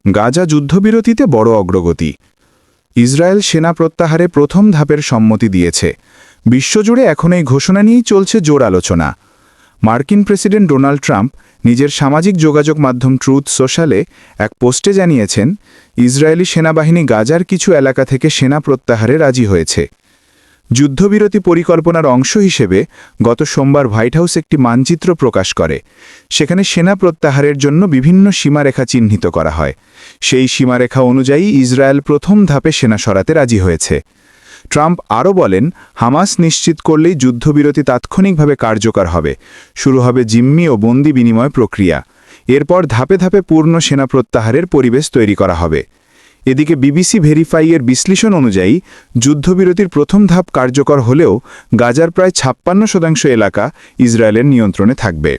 গাজা যুদ্ধবিরতিতে বড় অগ্রগতি। ইসরায়েল সেনা প্রত্যাহারে প্রথম ধাপের সম্মতি দিয়েছে। বিশ্বজুড়ে এখন এই ঘোষণা নিয়েই চলছে জোর আলোচনা। মার্কিন প্রেসিডেন্ট ডোনাল্ড ট্রাম্প নিজের সামাজিক যোগাযোগ মাধ্যম ট্রুথ সোশ্যালে এক পোস্টে জানিয়েছেন, ইসরায়েলি সেনাবাহিনী গাজার কিছু এলাকা থেকে সেনা প্রত্যাহারে রাজি হয়েছে। যুদ্ধবিরতি পরিকল্পনার অংশ হিসেবে গত সোমবার হোয়াইট হাউস একটি মানচিত্র প্রকাশ করে। সেখানে সেনা প্রত্যাহারের জন্য বিভিন্ন সীমারেখা চিহ্নিত করা হয়। সেই সীমারেখা অনুযায়ী ইসরায়েল প্রথম ধাপে সেনা সরাতে রাজি হয়েছে। ট্রাম্প আরও বলেন, হামাস নিশ্চিত করলেই যুদ্ধবিরতি তাৎক্ষণিকভাবে কার্যকর হবে। শুরু হবে জিম্মি ও বন্দি বিনিময় প্রক্রিয়া। এরপর ধাপে ধাপে পূর্ণ সেনা প্রত্যাহারের পরিবেশ তৈরি করা হবে। এদিকে বিবিসি ভেরিফাইয়ের বিশ্লেষণ অনুযায়ী যুদ্ধবিরতির প্রথম ধাপ কার্যকর হলেও গাজার প্রায় ৫৬% এলাকা ইসরায়েলের নিয়ন্ত্রণে থাকবে।